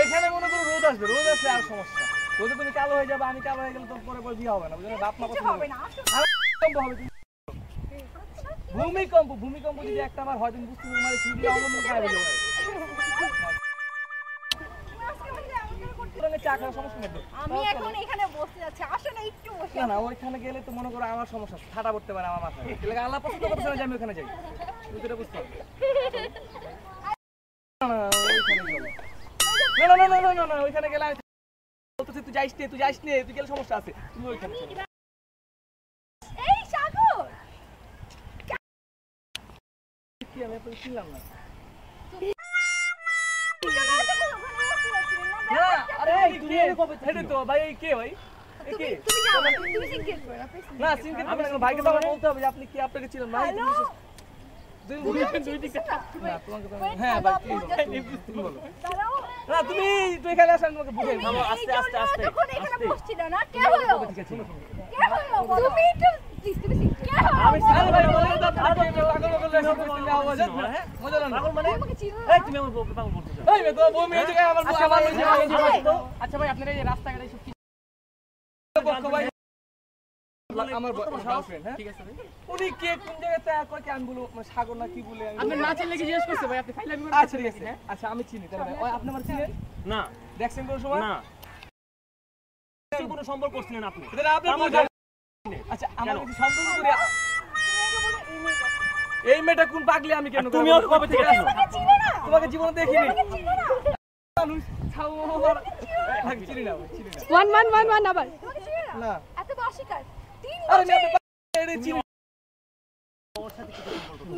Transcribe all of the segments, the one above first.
এখানে মনে করো রোদ আসবে, রোদ আসলে আর সমস্যা। রোদে তুমি কালো হয়ে যাবে, আমি কালো হয়ে গেলে তো পরে বিয়ে হবে না, বুঝলে? বাপ মা পছন্দ হবে না। ভূমিকম্প, ভূমিকম্প যদি একটা বার হয় তুমি বুঝতে পারবে কি দিয়ে অঙ্গ মুখ খারাপ হয়ে যাবে। চা খাওয়ার সমস্যা নেই। আমি এখন এখানে বসে আছি, আসলে একটু বসে। না না, ওইখানে গেলে তো মনে করো আমার সমস্যা, ঠাটা পড়তে পারে আমার মাথায়। তাহলে আল্লাহ পছন্দ করছে না যে আমি ওখানে যাই, তুমি তো এটা বুঝতে পারবে। না না না না না না, ওইখানে গেলে আমি বলতেছি তুই যাইস নে, তুই যাইস নে, তুই গেলে সমস্যা আছে, তুমি ওইখানে চলো। এই সাগর, কি আমি আপনাকে চিনলাম না। না আরে তুমি কবে থেকে তো ভাই, এই কে ভাই? এই কে? তুমি যাও, তুমি সিঙ্গেল করো না, প্লিজ। না সিঙ্গেল করবেন না, ভাইকে তো আমার বলতে হবে যে আপনি কি, আপনাকে চিনলাম না। দুই দিকে না তোমাকে তো হ্যাঁ ভাই তুমি বলো। না তুমি তুই এখানে আসেন, তোমাকে বুঝাই তুমি আস্তে আস্তে আস্তে তখন এখানে বসছিল না, কে হলো? ঠিক আছে কে হলো? তুমি একটু প্লিজ, তুমি কে হলো? আমি আরে ভাই বলে দাও, পাগল পাগল রেসে করতে আওয়াজ হ্যাঁ মজা না পাগল মানে আমাকে চিনো না? এই তুমি আমার বউকে পাগল বলতেছো? এই মে তো বউ মেয়ে জায়গায় আমার বউ আমার নিজে আচ্ছা ভাই আপনারা এই রাস্তাঘাটে সব কি বকো ভাই আমার গার্লফ্রেন্ড হ্যাঁ ঠিক আছে ভাই? উনি কে কোন জায়গাতে কয় কি আমি বলবো সাগর না কি বলে আমি আপনি নাচের লেগে জিজ্ঞেস করছে ভাই, আপনি ফাইলামি করে আচ্ছা ঠিক আছে আচ্ছা আমি চিনি তাহলে ভাই আপনি আমার চিনেন না দেখছেন কোন সময় না কোনো সম্পর্ক করছিলেন আপনি? এটা আপনি বুঝেন। আচ্ছা আমার কি সম্পর্ক করে এই মেয়েটা কোন পাগলি আমি কেন তুমি ওকে কবে থেকে চিনো? আমাকে চিনো না? তোমাকে জীবনে দেখিনি আমাকে চিনো না? মানুষ ছাও আমার চিনি না চিনি না ওয়ান আবার। তোমাকে চিনো না? না এত অস্বীকার। 3 আরে বছর। এটা চিনি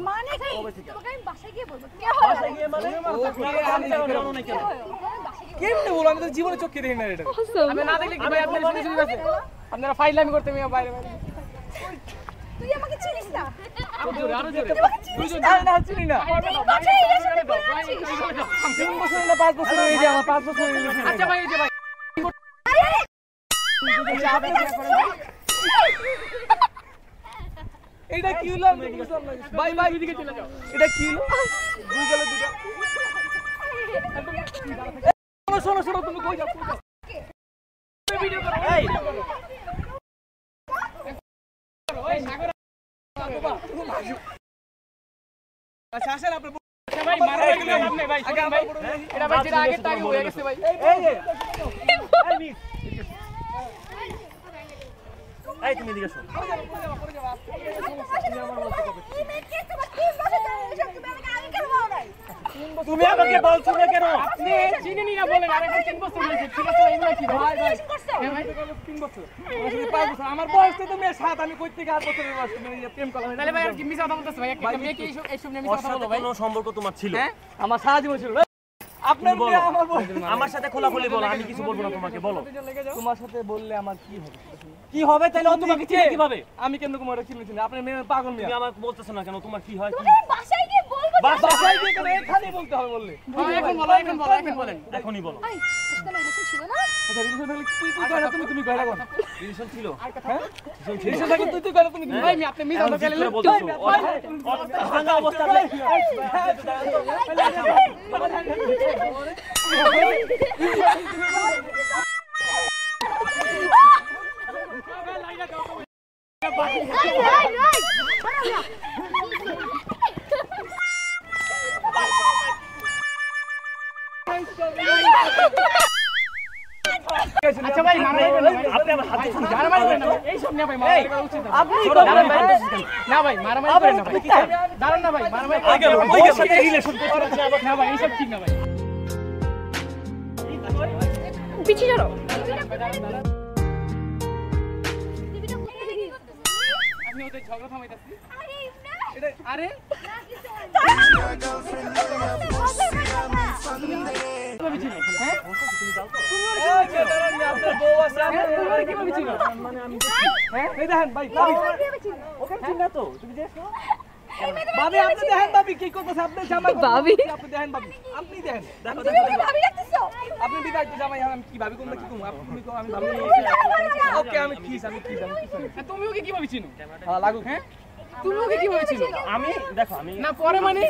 মানে কি? তোমাকে আমি বাসায় গিয়ে বলবো। কে হলো? বাসায় গিয়ে মানে আমি জানো না কেন? কেমনে বলো আমি তো জীবনে চোখে দেখি না এটা আমি না দেখলে কি ভাই আপনারা শুনে শুনে আছে আপনারা ফাইলামি করতে আমি বাইরে বাইরে তুই আমাকে চিনিস না? আরো জোরে আরে না চিনি না 3 বছর এর সাথে প্রেম করছিস? 3 বছর না 5 বছর হয়ে যায় আমার 5 বছর হয়ে গেছে আচ্ছা ভাই এই যে ভাই এটা কি হলো আমি বুঝলাম না ভাই ভাই এদিকে চলে যাও এটা কি হলো দুই গেলে দুটো শোনো শোনো তুমি কই যাও ভিডিও করো এই আচ্ছা আসেন আপনি ভাই মারা হয়ে গেল আপনি ভাই শুনুন ভাই এটা ভাই যেটা আগে তাই হয়ে গেছে ভাই এই যে এই তুমি এদিকে আসো। তুমি আমাকে বলছো না কেন? আপনি চিনেনি না বলেন আর এখন 3 বছর হয়েছে ঠিক আছে এগুলা কি ভাই ভাই 3 বছর 5 বছর আমার বয়স তো মেয়ে 7 আমি কই থেকে 8 বছরের বয়স তুমি প্রেম করলাম তাহলে ভাই আর কি মিছা কথা বলতেছ ভাই একটা মেয়ে কি এইসব নিয়ে মিছা ওর কথা সাথে বলো ভাই কোনো সম্পর্ক তোমার ছিল? হ্যাঁ আমার সারা জীবন ছিল আপনার বলো। বিয়ে আমার বয়স আমার সাথে খোলাখুলি বলো, আমি কিছু বলবো না তোমাকে, বলো। তোমার সাথে বললে আমার কি হবে কি হবে তাহলে? ও তোমাকে চিনে কিভাবে? আমি কেন তোমার চিনি আপনি মেয়ে পাগল তুমি মেয়ে আমাকে বলতেছো না কেন তোমার কি হয়? কি তোমাকে আমি বাসায় গিয়ে বলবো। বাসায় গিয়ে কেন এখানেই বলতে হবে বললে এখন বলেন এখনই বলো। এই, আজকে আমার রিলেশন ছিল না? আচ্ছা রিলেশন থাকলে তুই কই না তুমি কই রাখো রিলেশন ছিল? হ্যাঁ রিলেশন থাকলে তুই কই না তুমি ভাই আমি আপনি মিছা কথা জিজ্ঞেস বলেন করে বলতেছো। ওর ভাঙা অবস্থাতে আচ্ছা ভাই মারা হয়ে গেল আপনি আমার হাত ধরে মারামারি করেন না এই সব নিয়ে ভাই মারামারি করা উচিত না আপনি দাঁড়ান ভাই না ভাই মারামারি করেন না ভাই দাঁড়ান না ভাই মারামারি আগে ওর সাথে রিলেশন করতে না ভাই এইসব ঠিক না ভাই পিছিয়ে যাও। আপনি ওদের ঝগড়া থামাইতাছি আরে ইমনা, আরে কিভাবে ছিল হ্যাঁ এই যে দাঁড়ান আপনার বউ আছে তোমার কিভাবে ছিল হ্যাঁ এই দেখেন ভাই ওকে চিনা তো তুমি দেখো ভাবি আপনি দেখেন ভাবি কি করতেছে আপনি জামাই ভাবি আপনি দেখেন ভাবি আপনি দেখেন দেখো তুমি আমাকে ভাবি রাখতেছো? আপনি বিবাহিত জামাই আমি কি ভাবি কোনটা কি করব আপনি কো আমি ভাবি ওকে আমি কিস তুমি ওকে কিভাবে চিনো হ্যাঁ লাগু হ্যাঁ তুমি ওকে কিভাবে চিনো আমি দেখো আমি না পরে মানে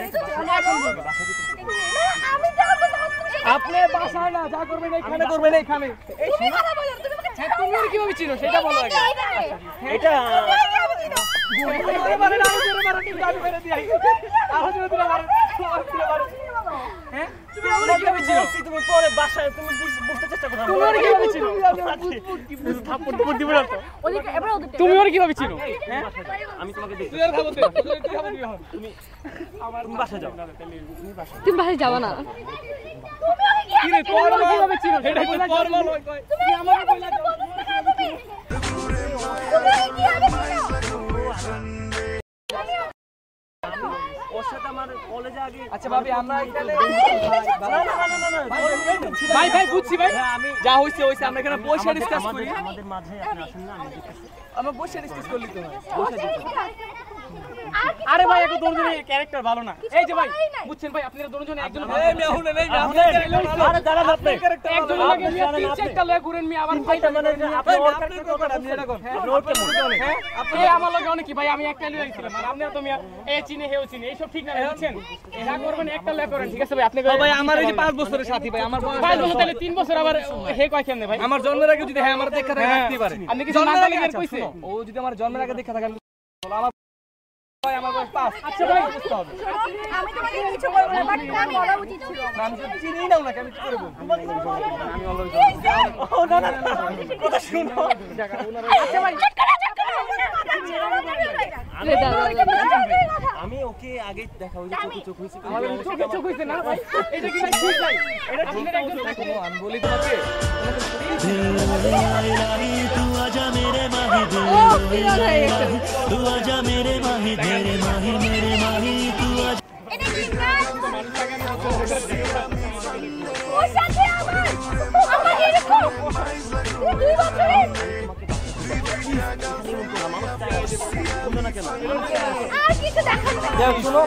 আমি এখন বলবো আপনি বাসায় না যা করবেন এখানে করবেন এখানে। এই তুমি কথা বলো, তুমি আমাকে হ্যাঁ, তুমি ওর কিভাবে চিনো সেটা বলো আগে। এটা জোরে মারেন, আরো জোরে মারেন, কিন্তু আমি মেরে দিই। আরো জোরে দিলে মারেন, আরো জোরে মারেন। হ্যাঁ? তুমি আমাকে কিভাবে চিনো? তুমি পরে বাসায় তুমি বুঝতে চেষ্টা করো। তুমি ওর কিভাবে চিনো? থাপ্পড় দিব না তো। ওদিকে এবার ওদিকে তুমি ওর কিভাবে চিনো? হ্যাঁ? আমি তোমাকে দেখি। তুই আর খাবো দে, তুই খাবো দিও। তুমি বাসায় যাও। তুমি বাসায় যাবা না কি রে তোর ওর কিভাবে চিনো? এটা তো তোর মাল হয় কই। তুমি আমাকে বললা তুমি কি আগে ছিল ওর সাথে আমার কলেজে আগে আচ্ছা ভাবি আমরা এখানে ভাই ভাই বুঝছি ভাই। হ্যাঁ, আমি যা হইছে হইছে, আমরা এখানে বসে ডিসকাস করি। আমাদের মাঝে আপনি আসেন না, আমি দেখতেছি। আমরা বসে ডিসকাস করলি তো হয়। বসে discuss। আরে ভাই এখন দুজনের ক্যারেক্টার ভালো না। এই যে ভাই বুঝছেন ভাই আপনারা দুজনে একজন এই মেয়ে হুনে নেই আরে দাঁড়ান আপনি। একজন লাগে মিয়া তিন চারটা লয়ে ঘুরেন মিয়া আবার ভাই মানে আপনি ওর কাছে আপনি এটা কোন হ্যাঁ ওর কেমন? হ্যাঁ আপনি আমার লগে অনেক কি ভাই আমি একটা লয়ে আইছিলাম আর আপনি তো মিয়া এই চিনে হেও চিনে এইসব ঠিক না ভাই, বুঝছেন? যা করবেন একটা লয়ে করেন ঠিক আছে ভাই আপনি ভাই আমার এই যে 5 বছরের সাথী ভাই আমার বয়স 5 বছর তাহলে 3 বছর আবার হে কয় কেমনে ভাই? আমার জন্মের আগে যদি হ্যাঁ আমার দেখা থাকে রাখতে পারে। আপনি কি জন্মের নাতালি আগে বের আচ্ছা, কইছে? শোনো, ও যদি আমার জন্মের আগে দেখা থাকে আমার ভাই আমার বয়স 5। আচ্ছা ভাই বুঝতে হবে। আমি তোমাকে কিছু বলবো না বাট আমি বলা উচিত ছিল না, আমি যদি চিনিই নাও না আমি কি করে বলবো? আমি অলরেডি ও না না না, কথা শুনো। আচ্ছা ভাই আমি ওকে আগে দেখা হয়েছে, চোখে চোখ হয়েছে, কিন্তু আমাদের ওর সাথে চোখে চোখ হইছে না ভাই এটা কি ভাই ঠিক ভাই এটা ঠিক একজন থাকে আমি বলি তোমাকে तू आजा मेरे माही ও পিরান হয়ে গেছে तू आजा मेरे माही मेरे माही मेरे माही तू आजा এটা কি গান ওর সাথে আমার এরকম 2 বছরের আর কিছু দেখার না যাও শুনো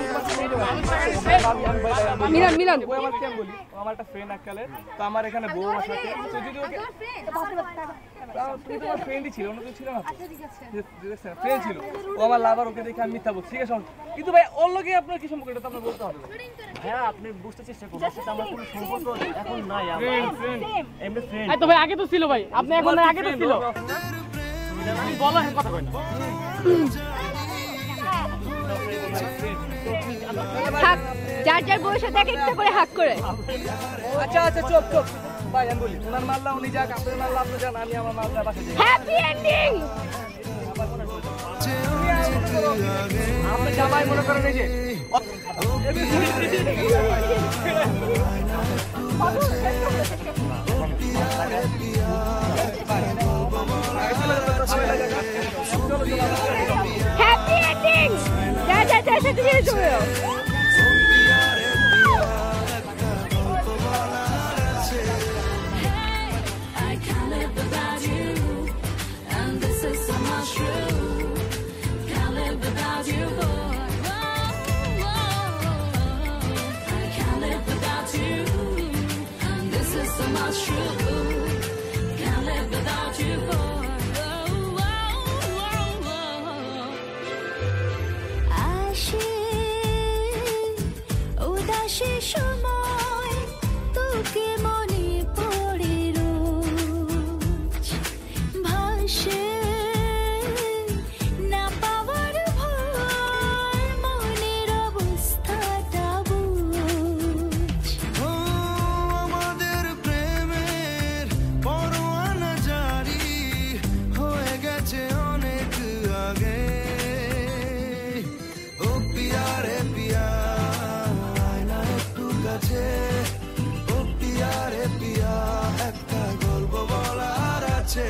মিলন মিলন ওই আমার কেন বলি ও আমার একটা ফ্রেন্ড আকালে তো আমার এখানে বউ আমার সাথে তো যদি ওকে তুমি তো আমার ফ্রেন্ডই ছিল অন্য কেউ ছিল না ফ্রেন্ড ছিল ও আমার লাভার ওকে দেখে আমি মিথ্যা বলছি ঠিক আছে কিন্তু ভাই ওর লগে আপনার কি সম্পর্ক এটা তো আপনার বলতে হবে হ্যাঁ আপনি বুঝতে চেষ্টা করুন, ওর সাথে আমার কোনো সম্পর্ক এখন নাই। এমনি ফ্রেন্ড। এই তো ভাই আগে তো ছিল ভাই আপনি এখন আগে তো ছিল তুমি বলো হ্যাঁ কথা কই না হাক যার যার বউয়ের সাথে এক একটা করে হাক করে আচ্ছা আচ্ছা চুপ চুপ ভাই আমি বলি ওনার মাল্লা উনি যাক আপনার মাল্লা আপনি যান আমি আমার মাল্লা বাসা যাই হ্যাপি এন্ডিং আপনি জামাই মনে করেন এই যে হ্যাপি এন্ডিং যার যার সাথে দিয়ে চলো I can't live without you, and this is so much true. Can't live without you, boy. I can't live without you, and this is so much true. Can't live without you, boy. আসে উদাসী সময় তোকে মনে পড়ে রোজ ভাসে না পাওয়ার ভয় মনের অবস্থাটা বুঝ আমাদের প্রেমের পরোয়ানা জারি হয়ে গেছে অনেক আগে ও পিয়া রে পিয়া আয় না একটু কাছে ও পিয়া রে পিয়া একটা গল্প বলার আছে